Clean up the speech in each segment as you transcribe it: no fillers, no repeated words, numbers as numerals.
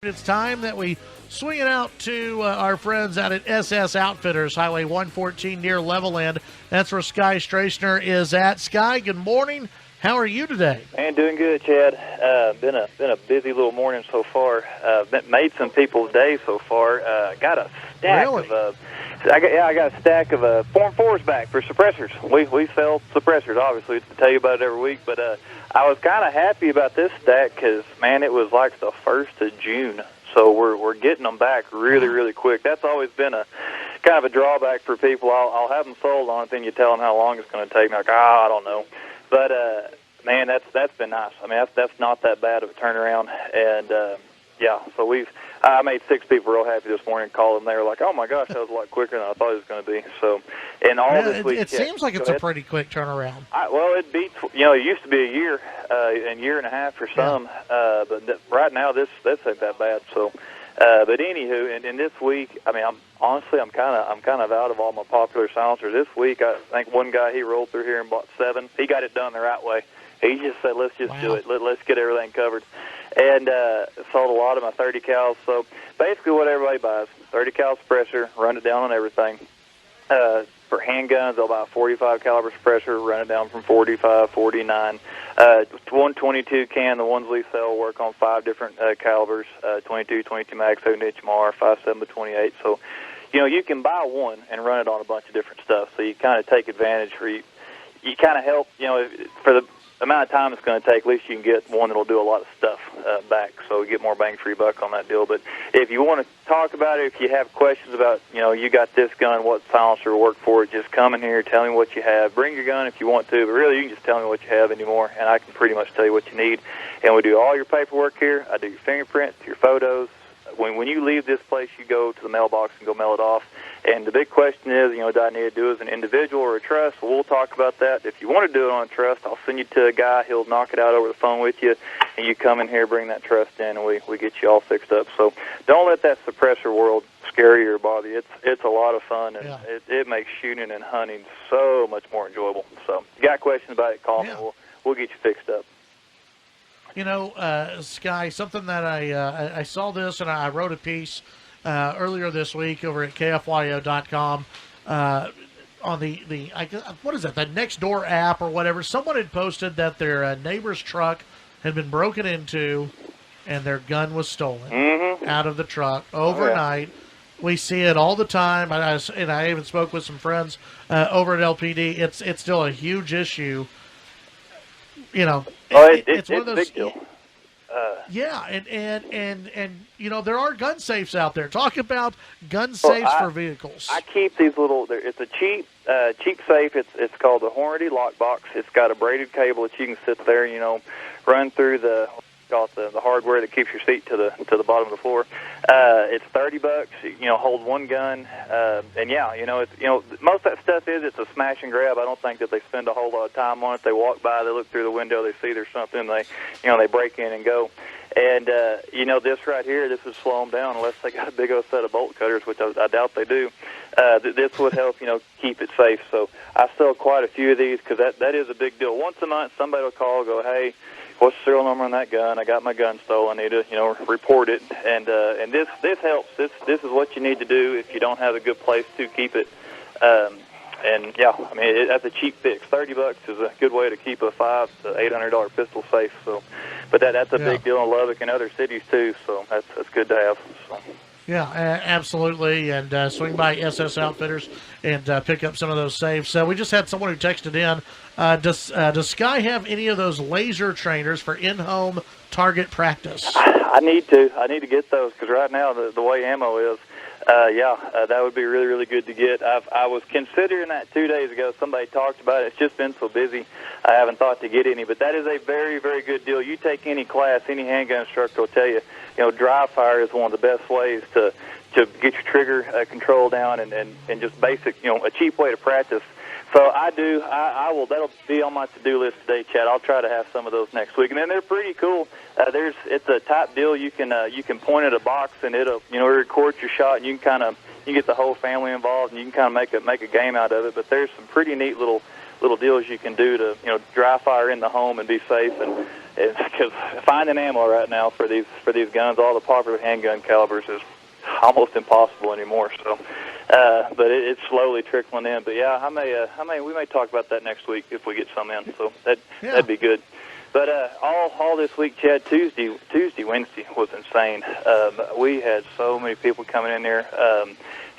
It's time that we swing it out to our friends out at SS Outfitters, Highway 114 near Levelland. That's where Sky Stracener is at. Sky, good morning. How are you today? Man, doing good, Chad. Been a busy little morning so far. Made some people's day so far. Got a stack of I got a stack of Form 4s back for suppressors. We sell suppressors, obviously, to tell you about it every week, but I was kind of happy about this stack because, man, it was like the 1st of June, so we're getting them back really, really quick. That's always been a kind of a drawback for people. I'll have them sold on it, then you tell them how long it's going to take, and they're like, I don't know. But, man, that's been nice. I mean, that's not that bad of a turnaround, and, yeah, so I made 6 people real happy this morning. Called them. They were like, "Oh my gosh, that was a lot quicker than I thought it was going to be." So, and all this week, it seems like it's a pretty quick turnaround. Well, it beats. It used to be a year, and year and a half for some. Yeah. But right now, this ain't that bad. So, but anywho, and this week, I mean, I'm kind of out of all my popular silencers. This week, I think one guy he rolled through here and bought 7. He got it done the right way. He just said, "Let's just do it. Let's get everything covered." And sold a lot of my 30 cals. So basically what everybody buys, 30 cal suppressor, run it down on everything. For handguns, they'll buy a 45 caliber suppressor, run it down from 45, 49. 122 can, the ones we sell work on 5 different calibers, 22, 22 mag, 7-inch MAR, 5.7 to 28. So, you can buy one and run it on a bunch of different stuff. So you kind of take advantage you kind of help, for the amount of time it's going to take, at least you can get one that will do a lot of stuff back, so you get more bang for your buck on that deal. But if you want to talk about it, if you have questions about, you got this gun, what silencer will work for it, just come in here, tell me what you have. Bring your gun if you want to, but really you can just tell me what you have anymore, and I can pretty much tell you what you need. And we do all your paperwork here. I do your fingerprints, your photos. When you leave this place, you go to the mailbox and go mail it off. And the big question is, do I need to do it as an individual or a trust? Well, we'll talk about that. If you want to do it on a trust, I'll send you to a guy. He'll knock it out over the phone with you, and you come in here, bring that trust in, and we get you all fixed up. So don't let that suppressor world scare you or bother you. It's a lot of fun, and it makes shooting and hunting so much more enjoyable. So if you got questions about it, call me. We'll get you fixed up. Sky, something that I saw this, and I wrote a piece earlier this week over at KFYO.com on the what is it, the Nextdoor app or whatever. Someone had posted that their neighbor's truck had been broken into and their gun was stolen out of the truck overnight. We see it all the time, and I even spoke with some friends over at LPD. It's still a huge issue. It's one of those. Big deal. And there are gun safes out there. Talk about gun safes for vehicles. I keep these little. It's a cheap safe. It's called the Hornady lockbox. It's got a braided cable that you can sit there, run through the hardware that keeps your seat to the bottom of the floor. It's $30. Hold one gun, and it's most of that stuff it's a smash and grab. I don't think that they spend a whole lot of time on it. They walk by, they look through the window, they see there's something, they break in and go. And this right here, this would slow them down unless they got a big old set of bolt cutters, which I doubt they do. This would help keep it safe. So I sell quite a few of these because that is a big deal. Once a month, somebody will call and go, "Hey, what's the serial number on that gun? I got my gun stolen. I need to, report it." And this helps. This is what you need to do if you don't have a good place to keep it. That's a cheap fix. $30 is a good way to keep a $500 to $800 pistol safe. So, but that's a big deal in Lubbock and other cities too. So that's good to have. So. Yeah, absolutely. And swing by SS Outfitters and pick up some of those safes. We just had someone who texted in. Does Sky have any of those laser trainers for in-home target practice? I need to get those because right now the way ammo is, that would be really, really good to get. I was considering that 2 days ago. Somebody talked about it. It's just been so busy, I haven't thought to get any. But that is a very, very good deal. You take any class, any handgun instructor will tell you, dry fire is one of the best ways to get your trigger control down and just basic, a cheap way to practice. So I will. That'll be on my to-do list today, Chad. I'll try to have some of those next week, and then they're pretty cool. It's a type deal. You can point at a box and it'll record your shot, and you get the whole family involved, and you can kind of make a game out of it. But there's some pretty neat little deals you can do to dry fire in the home and be safe. And because finding ammo right now for these guns, all the popular handgun calibers, is almost impossible anymore. So, but it's slowly trickling in. But yeah, we may talk about that next week if we get some in. So that'd be good. But all this week, Chad, Tuesday, Wednesday was insane. We had so many people coming in there.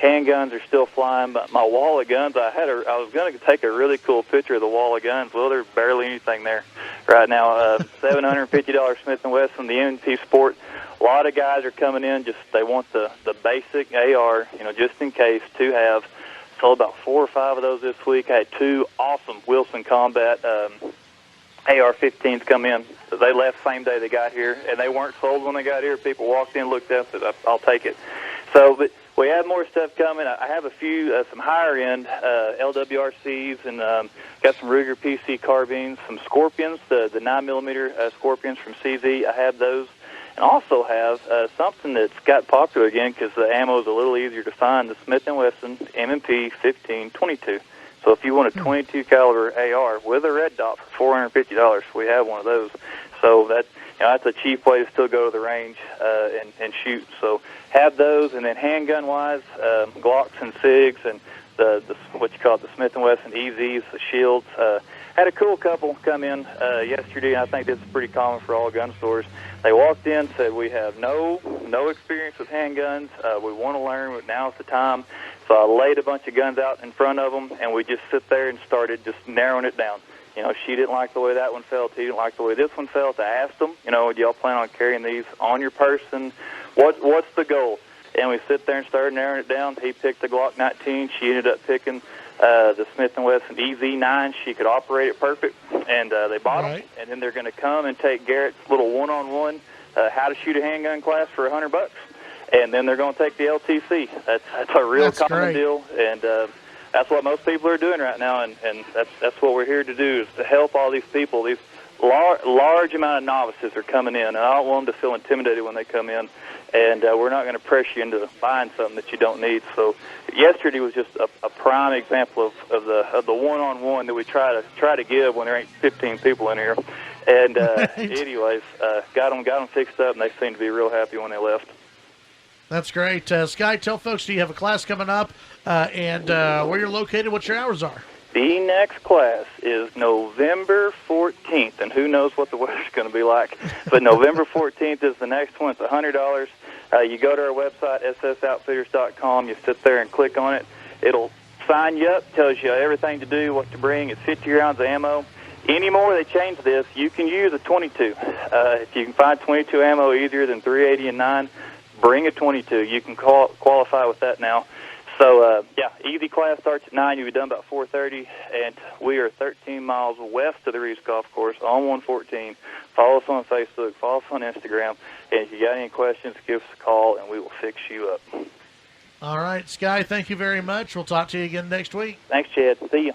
Handguns are still flying. But my wall of guns, I was going to take a really cool picture of the wall of guns. Well, there's barely anything there right now. $750 Smith & Wesson, the MP Sport. A lot of guys are coming in. They want the basic AR, just in case to have. Sold about 4 or 5 of those this week. I had 2 awesome Wilson Combat AR-15s come in. They left same day they got here, and they weren't sold when they got here. People walked in, looked up, said, "I'll take it." So, but we have more stuff coming. I have a few, some higher-end LWRCs, and got some Ruger PC carbines, some Scorpions, the 9mm Scorpions from CZ. I have those. And also have something that's got popular again because the ammo is a little easier to find, the Smith & Wesson M&P 1522. So if you want a 22 caliber AR with a red dot for $450, we have one of those. So that's a cheap way to still go to the range and shoot. So have those, and then handgun wise, Glocks and Sigs, and the what you call it, the Smith & Wesson EZs, the Shields. Had a cool couple come in yesterday. I think this is pretty common for all gun stores. They walked in, said, "We have no experience with handguns. We want to learn, but now's the time." So I laid a bunch of guns out in front of them, and we just sit there and started just narrowing it down. She didn't like the way that one felt. He didn't like the way this one felt. I asked them, do y'all plan on carrying these on your person? What's the goal? And we sit there and started narrowing it down. He picked the Glock 19. She ended up picking the Smith & Wesson EZ9. She could operate it perfect, and they bought them. And then they're going to come and take Garrett's little one-on-one how to shoot a handgun class for $100, and then they're going to take the LTC. That's a real common deal, and that's what most people are doing right now, and that's what we're here to do, is to help all these people. These large amount of novices are coming in, and I don't want them to feel intimidated when they come in. And we're not going to press you into buying something that you don't need. So yesterday was just a prime example of the one-on-one that we try to give when there ain't 15 people in here. And anyways, got them fixed up, and they seemed to be real happy when they left. That's great. Sky, tell folks, do you have a class coming up, and where you're located, what your hours are? The next class is November 14th, and who knows what the weather's going to be like. But November 14th is the next one. It's $100. You go to our website, ssoutfitters.com. You sit there and click on it. It'll sign you up, tells you everything to do, what to bring. It's 50 rounds of ammo. Anymore they change this, you can use a 22. If you can find 22 ammo easier than 380 and 9, bring a 22. You can qualify with that now. So, easy class starts at 9. You'll be done about 4:30, and we are 13 miles west of the Reese Golf Course on 114. Follow us on Facebook. Follow us on Instagram. And if you got any questions, give us a call, and we will fix you up. All right, Sky, thank you very much. We'll talk to you again next week. Thanks, Chad. See you.